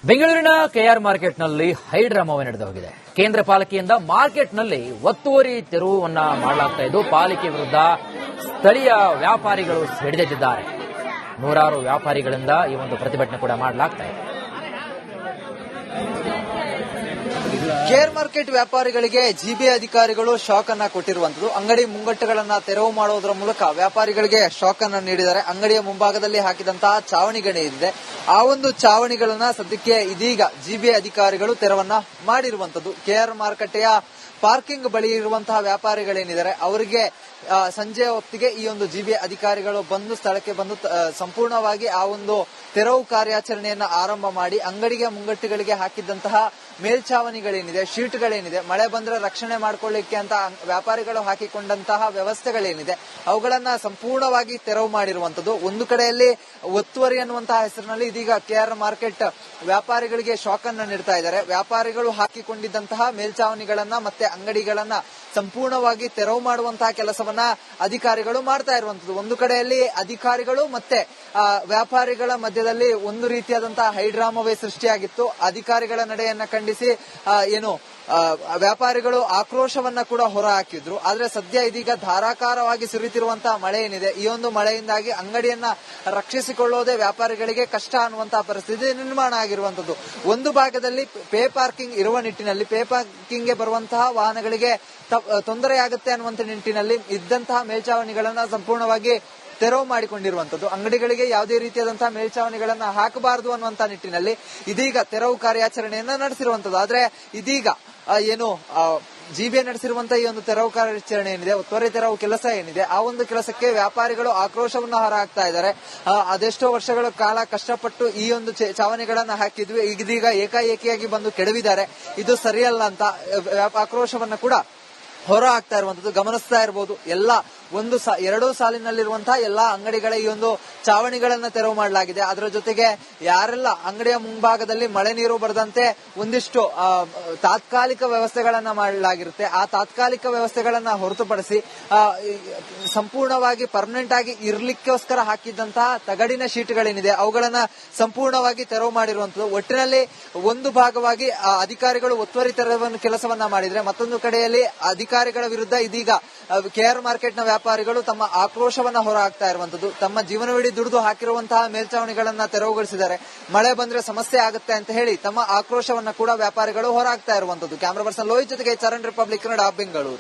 ಬೆಂಗಳೂರಿನ ಕೆಆರ್ ಮಾರ್ಕೆಟ್ನಲ್ಲಿ ಹೈಡ್ರಾಮಾವೇ ನಡೆದು ಹೋಗಿದೆ. ಕೇಂದ್ರ ಪಾಲಿಕೆಯಿಂದ ಮಾರ್ಕೆಟ್ನಲ್ಲಿ ಒತ್ತುವರಿ ತೆರವುವನ್ನ ಮಾಡಲಾಗ್ತಾ ಇದ್ದು, ಪಾಲಿಕೆ ವಿರುದ್ಧ ಸ್ಥಳೀಯ ವ್ಯಾಪಾರಿಗಳು ಸಿಡಿದೆದ್ದಿದ್ದಾರೆ. ನೂರಾರು ವ್ಯಾಪಾರಿಗಳಿಂದ ಈ ಒಂದು ಪ್ರತಿಭಟನೆ ಕೂಡ ಮಾಡಲಾಗ್ತಾ ಇದೆ. ಕೇರ್ ಮಾರ್ಕೆಟ್ ವ್ಯಾಪಾರಿಗಳಿಗೆ ಜಿಬಿಎ ಅಧಿಕಾರಿಗಳು ಶಾಕ್ ಅನ್ನ ಕೊಟ್ಟಿರುವಂತದ್ದು. ಅಂಗಡಿ ಮುಂಗಟ್ಟುಗಳನ್ನ ತೆರವು ಮಾಡುವುದರ ಮೂಲಕ ವ್ಯಾಪಾರಿಗಳಿಗೆ ಶಾಕ್ ಅನ್ನ ನೀಡಿದ್ದಾರೆ. ಅಂಗಡಿಯ ಮುಂಭಾಗದಲ್ಲಿ ಹಾಕಿದಂತಹ ಚಾವಣಿಗಣಿ ಇದೆ, ಆ ಒಂದು ಚಾವಣಿಗಳನ್ನ ಸದ್ಯಕ್ಕೆ ಇದೀಗ ಜಿಬಿಎ ಅಧಿಕಾರಿಗಳು ತೆರವನ್ನ ಮಾಡಿರುವಂತದ್ದು. ಕೆಆರ್ ಮಾರುಕಟ್ಟೆಯ ಪಾರ್ಕಿಂಗ್ ಬಳಿ ಇರುವಂತಹ ವ್ಯಾಪಾರಿಗಳೇನಿದ್ದಾರೆ ಅವರಿಗೆ ಸಂಜೆ ಹೊತ್ತಿಗೆ ಈ ಒಂದು ಜಿಬಿಎ ಅಧಿಕಾರಿಗಳು ಬಂದು ಸ್ಥಳಕ್ಕೆ ಬಂದು ಸಂಪೂರ್ಣವಾಗಿ ಆ ಒಂದು ತೆರವು ಕಾರ್ಯಾಚರಣೆಯನ್ನ ಆರಂಭ ಮಾಡಿ ಅಂಗಡಿಗೆ ಮುಂಗಟ್ಟುಗಳಿಗೆ ಹಾಕಿದ್ದಂತಹ ಮೇಲ್ಛಾವಣಿಗಳೇನಿದೆ, ಶೀಟ್ಗಳೇನಿದೆ, ಮಳೆ ಬಂದ್ರೆ ರಕ್ಷಣೆ ಮಾಡಿಕೊಳ್ಳಿಕ್ಕೆ ಅಂತ ವ್ಯಾಪಾರಿಗಳು ಹಾಕಿಕೊಂಡಂತಹ ವ್ಯವಸ್ಥೆಗಳೇನಿದೆ ಅವುಗಳನ್ನ ಸಂಪೂರ್ಣವಾಗಿ ತೆರವು ಮಾಡಿರುವಂತದ್ದು. ಒಂದು ಕಡೆಯಲ್ಲಿ ಒತ್ತುವರಿ ಅನ್ನುವಂತಹ ಹೆಸರಿನಲ್ಲಿ ಇದೀಗ ಕೆಆರ್ ಮಾರ್ಕೆಟ್ ವ್ಯಾಪಾರಿಗಳಿಗೆ ಶಾಕ್ ಅನ್ನ ನೀಡ್ತಾ ಇದ್ದಾರೆ. ವ್ಯಾಪಾರಿಗಳು ಹಾಕಿಕೊಂಡಿದ್ದಂತಹ ಮೇಲ್ಛಾವಣಿಗಳನ್ನ ಮತ್ತೆ ಅಂಗಡಿಗಳನ್ನ ಸಂಪೂರ್ಣವಾಗಿ ತೆರವು ಮಾಡುವಂತಹ ಕೆಲಸವನ್ನ ಅಧಿಕಾರಿಗಳು ಮಾಡ್ತಾ ಇರುವಂತದ್ದು. ಒಂದು ಕಡೆಯಲ್ಲಿ ಅಧಿಕಾರಿಗಳು ಮತ್ತೆ ವ್ಯಾಪಾರಿಗಳ ಮಧ್ಯದಲ್ಲಿ ಒಂದು ರೀತಿಯಾದಂತಹ ಹೈಡ್ರಾಮವೇ ಸೃಷ್ಟಿಯಾಗಿತ್ತು. ಅಧಿಕಾರಿಗಳ ನಡೆಯನ್ನ ಖಂಡಿಸಿ ವ್ಯಾಪಾರಿಗಳು ಆಕ್ರೋಶವನ್ನ ಕೂಡ ಹೊರ ಹಾಕಿದ್ರು. ಆದ್ರೆ ಸದ್ಯ ಇದೀಗ ಧಾರಾಕಾರವಾಗಿ ಸುರಿತಿರುವಂತಹ ಮಳೆ ಏನಿದೆ, ಈ ಒಂದು ಮಳೆಯಿಂದಾಗಿ ಅಂಗಡಿಯನ್ನ ರಕ್ಷಿಸಿಕೊಳ್ಳುವುದೇ ವ್ಯಾಪಾರಿಗಳಿಗೆ ಕಷ್ಟ ಅನ್ನುವಂತಹ ಪರಿಸ್ಥಿತಿ ನಿರ್ಮಾಣ ಆಗಿರುವಂತದ್ದು. ಒಂದು ಭಾಗದಲ್ಲಿ ಪೇ ಪಾರ್ಕಿಂಗ್ ಇರುವ ನಿಟ್ಟಿನಲ್ಲಿ ಪೇ ಪಾರ್ಕಿಂಗ್ಗೆ ಬರುವಂತಹ ವಾಹನಗಳಿಗೆ ತೊಂದರೆಯಾಗುತ್ತೆ ಅನ್ನುವಂತ ನಿಟ್ಟಿನಲ್ಲಿ ಇದ್ದಂತಹ ಮೇಲ್ಛಾವಣಿಗಳನ್ನ ಸಂಪೂರ್ಣವಾಗಿ ತೆರವು ಮಾಡಿಕೊಂಡಿರುವಂತದ್ದು. ಅಂಗಡಿಗಳಿಗೆ ಯಾವುದೇ ರೀತಿಯಾದಂತಹ ಮೇಲ್ಛಾವಣಿಗಳನ್ನ ಹಾಕಬಾರದು ಅನ್ನುವಂತ ನಿಟ್ಟಿನಲ್ಲಿ ಇದೀಗ ತೆರವು ಕಾರ್ಯಾಚರಣೆಯನ್ನ ನಡೆಸಿರುವಂತದ್ದು. ಆದ್ರೆ ಇದೀಗ ಜಿಬಿಎ ನಡೆಸಿರುವಂತಹ ಈ ಒಂದು ತೆರವು ಕಾರ್ಯಾಚರಣೆ ಏನಿದೆ, ಒತ್ತುವರಿ ತೆರವು ಕೆಲಸ ಏನಿದೆ, ಆ ಒಂದು ಕೆಲಸಕ್ಕೆ ವ್ಯಾಪಾರಿಗಳು ಆಕ್ರೋಶವನ್ನ ಹೊರ ಹಾಕ್ತಾ ಇದ್ದಾರೆ. ಅದೆಷ್ಟೋ ವರ್ಷಗಳ ಕಾಲ ಕಷ್ಟಪಟ್ಟು ಈ ಒಂದು ಚಾವಣಿಗಳನ್ನ ಹಾಕಿದ್ವಿ, ಇದೀಗ ಏಕಾಏಕಿಯಾಗಿ ಬಂದು ಕೆಡವಿದ್ದಾರೆ, ಇದು ಸರಿಯಲ್ಲ ಅಂತ ಆಕ್ರೋಶವನ್ನ ಕೂಡ ಹೊರ ಹಾಕ್ತಾ ಇರುವಂತದ್ದು ಗಮನಿಸ್ತಾ ಇರಬಹುದು. ಎಲ್ಲ ಎರಡೂ ಸಾಲಿನಲ್ಲಿರುವಂತಹ ಎಲ್ಲಾ ಅಂಗಡಿಗಳ ಈ ಒಂದು ಚಾವಣಿಗಳನ್ನ ತೆರವು ಮಾಡಲಾಗಿದೆ. ಅದರ ಜೊತೆಗೆ ಯಾರೆಲ್ಲ ಅಂಗಡಿಯ ಮುಂಭಾಗದಲ್ಲಿ ಮಳೆ ನೀರು ಬರದಂತೆ ಒಂದಿಷ್ಟು ತಾತ್ಕಾಲಿಕ ವ್ಯವಸ್ಥೆಗಳನ್ನ ಮಾಡಲಾಗಿರುತ್ತೆ, ಆ ತಾತ್ಕಾಲಿಕ ವ್ಯವಸ್ಥೆಗಳನ್ನ ಹೊರತುಪಡಿಸಿ ಸಂಪೂರ್ಣವಾಗಿ ಪರ್ಮನೆಂಟ್ ಆಗಿ ಇರ್ಲಿಕ್ಕೋಸ್ಕರ ಹಾಕಿದ್ದಂತಹ ತಗಡಿನ ಶೀಟ್ಗಳೇನಿದೆ ಅವುಗಳನ್ನ ಸಂಪೂರ್ಣವಾಗಿ ತೆರವು ಮಾಡಿರುವಂತದ್ದು. ಒಟ್ಟಿನಲ್ಲಿ ಒಂದು ಭಾಗವಾಗಿ ಅಧಿಕಾರಿಗಳು ಒತ್ತುವರಿ ತೆರವನ್ನು ಕೆಲಸವನ್ನ ಮಾಡಿದ್ರೆ, ಮತ್ತೊಂದು ಕಡೆಯಲ್ಲಿ ಅಧಿಕಾರಿಗಳ ವಿರುದ್ಧ ಇದೀಗ ಕೆಆರ್ ಮಾರ್ಕೆಟ್ನ ವ್ಯಾಪಾರಿಗಳು ತಮ್ಮ ಆಕ್ರೋಶವನ್ನ ಹೊರ ಹಾಕ್ತಾ ಇರುವಂತದ್ದು. ತಮ್ಮ ಜೀವನವಿಡೀ ದುಡಿದು ಹಾಕಿರುವಂತಹ ಮೇಲ್ಛಾವಣಿಗಳನ್ನ ತೆರವುಗೊಳಿಸಿದ್ದಾರೆ, ಮಳೆ ಬಂದ್ರೆ ಸಮಸ್ಯೆ ಆಗುತ್ತೆ ಅಂತ ಹೇಳಿ ತಮ್ಮ ಆಕ್ರೋಶವನ್ನ ಕೂಡ ವ್ಯಾಪಾರಿಗಳು ಹೊರ ಹಾಕ್ತಾ ಇರುವಂತದ್ದು. ಕ್ಯಾಮರಾ ಪರ್ಸನ್ ಲೋಹಿತ್ ಜೊತೆಗೆ ಚರಣ್, ರಿಪಬ್ಲಿಕ್ ಕನ್ನಡ, ಬೆಂಗಳೂರು.